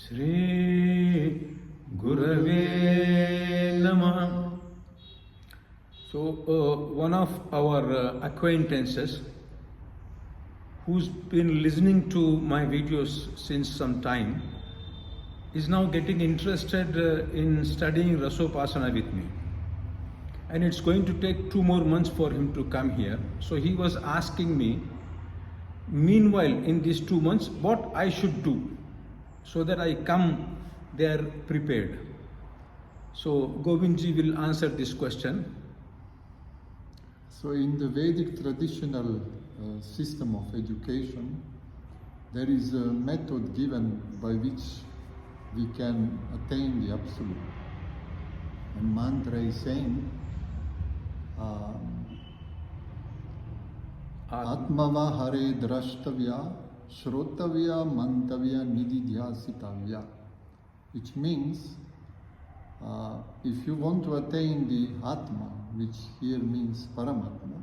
Shri Gurave Namaha. So, one of our acquaintances who's been listening to my videos since some time is now getting interested in studying Rasopasana with me. And it's going to take 2 more months for him to come here. So he was asking me, meanwhile, in these 2 months, what I should do so that I come there prepared. So Govindji will answer this question. So in the Vedic traditional system of education, there is a method given by which we can attain the absolute. And mantra is saying, Atmava Hare Drashtavya, Shrotavya, Mantavya, Nididhyasitavya. Which means, if you want to attain the Atma, which here means Paramatma,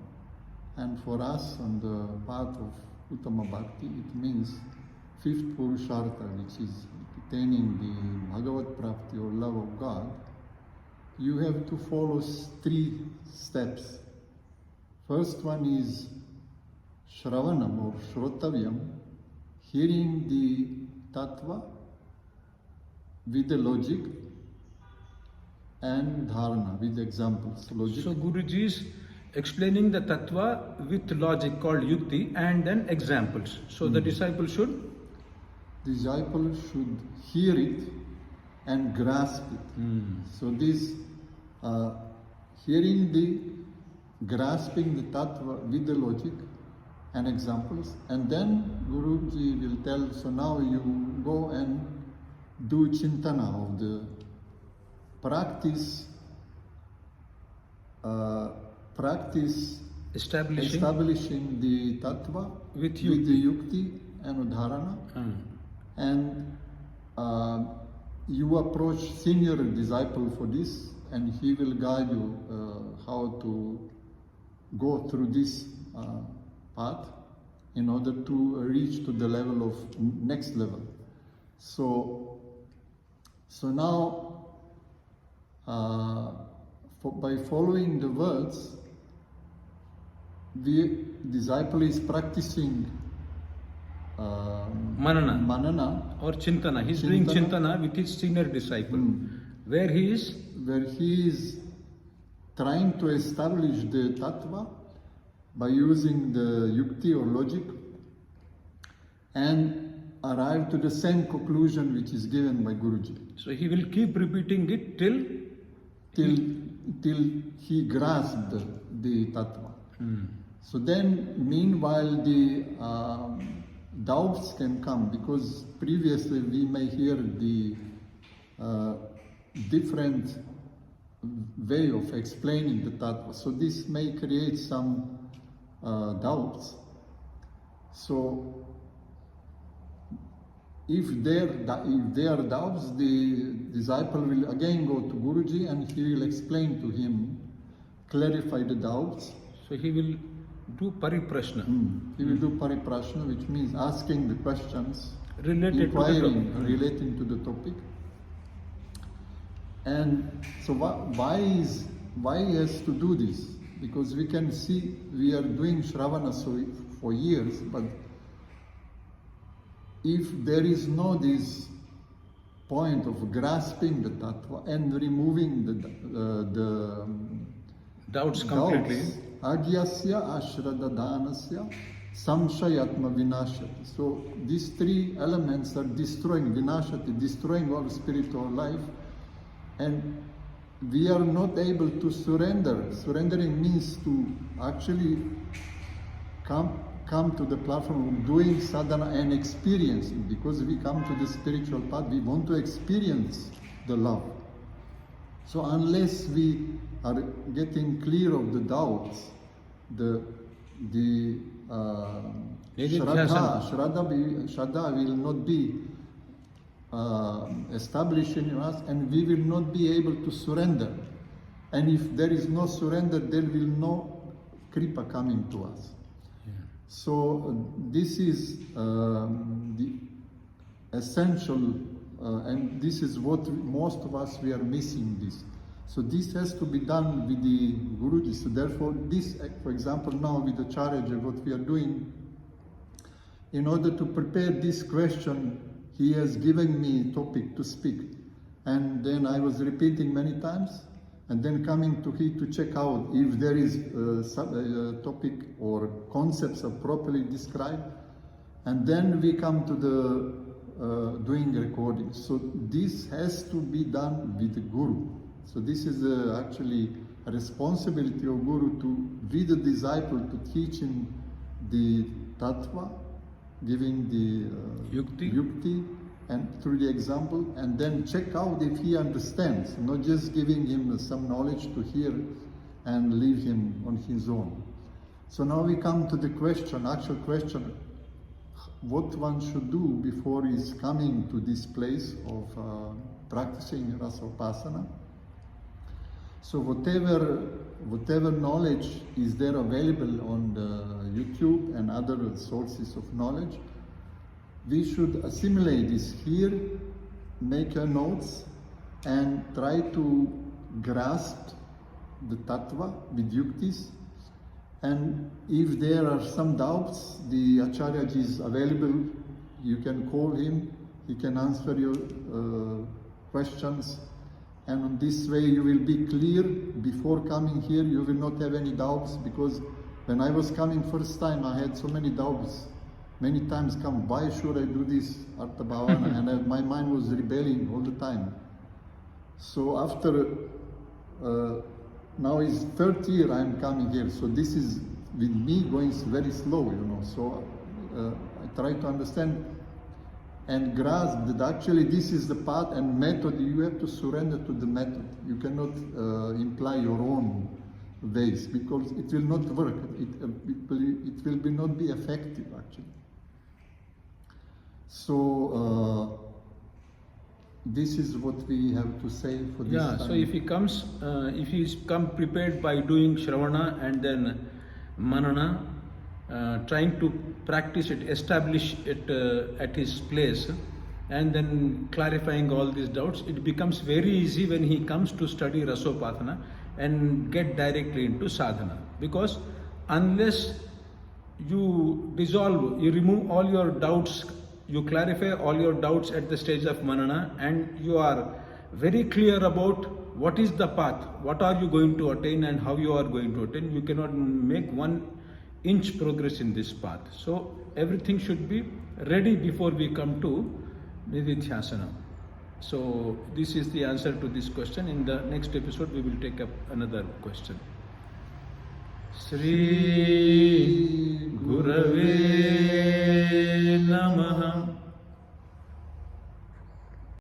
and for us on the path of Uttama Bhakti, it means fifth Purushartha, which is attaining the Bhagavat Prapti or love of God. You have to follow 3 steps. First one is Shravanam or Shrotavyam, hearing the Tattva with the logic, and Dharana with examples. Logic. So Guruji is explaining the Tattva with logic called Yukti and then examples. So the disciple should? Disciple should hear it and grasp it. So this hearing the, grasping the Tattva with the logic and examples, and then Guruji will tell, so now you go and do Chintana of the practice establishing the Tattva with the Yukti and Udharana. And you approach senior disciple for this, and he will guide you how to go through this path in order to reach to the level of next level. So now by following the words, the disciple is practicing Manana or Chintana. He's doing Chintana with his senior disciple. Where he is trying to establish the Tattva by using the Yukti or logic and arrive to the same conclusion which is given by Guruji. So he will keep repeating it till he grasped the Tattva. So then, meanwhile, the doubts can come, because previously we may hear the different way of explaining the Tattva. So this may create some doubts. So if there are doubts, the disciple will again go to Guruji and he will explain to him, clarify the doubts. So he will do pariprashna. He will do pariprashna, which means asking the questions, relating to the topic. And so why he has to do this? Because we can see we are doing Shravana for years, but if there is no this point of grasping the Tattva and removing the doubts completely, Agyasya ashrada dhanasya samshayatma vinashati. So these 3 elements are destroying our spiritual life, and we are not able to surrender. Surrendering means to actually come to the platform of doing sadhana and experiencing, because we come to the spiritual path, we want to experience the love. So unless we are getting clear of the doubts, the Shraddha will not be established in us, and we will not be able to surrender. And if there is no surrender, there will no kripa coming to us. So this is the essential and this is what most of us, we are missing this. So this has to be done with the Guruji. So therefore this, for example, now with the Acharyaji, what we are doing, in order to prepare this question, he has given me a topic to speak. And then I was repeating many times, and then coming to here to check out if there is a topic or concepts are properly described. And then we come to the doing recording. So this has to be done with the Guru. So this is actually a responsibility of Guru to, with the disciple, to teach him the tattva, giving the yukti, and through the example, and then check out if he understands, not just giving him some knowledge to hear and leave him on his own. So now we come to the question, actual question, what one should do before he's coming to this place of practicing Rasopasana. So whatever knowledge is there available on the YouTube and other sources of knowledge, we should assimilate this here, make our notes, and try to grasp the tattva with yuktis. And if there are some doubts, the Acharyaji is available. You can call him, he can answer your questions. And on this way you will be clear. Before coming here, you will not have any doubts, because when I was coming first time, I had so many doubts. Many times come, why should I do this Artha Bhavana? And my mind was rebelling all the time. So after, now is third year I'm coming here. So this is with me going very slow, you know. So I try to understand and grasp that actually this is the path and method. You have to surrender to the method. You cannot imply your own ways, because it will not work. It will not be effective actually. So this is what we have to say for this time. So if he comes, if he's come prepared by doing Shravana and then Manana, trying to practice it, establish it at his place, and then clarifying all these doubts, it becomes very easy when he comes to study Rasopasana and get directly into sadhana. Because unless you dissolve, you remove all your doubts, you clarify all your doubts at the stage of Manana, and you are very clear about what is the path, what are you going to attain and how you are going to attain, you cannot make 1 inch progress in this path. So everything should be ready before we come to Nididhyasana. So this is the answer to this question. In the next episode we will take up another question. Sri Gurave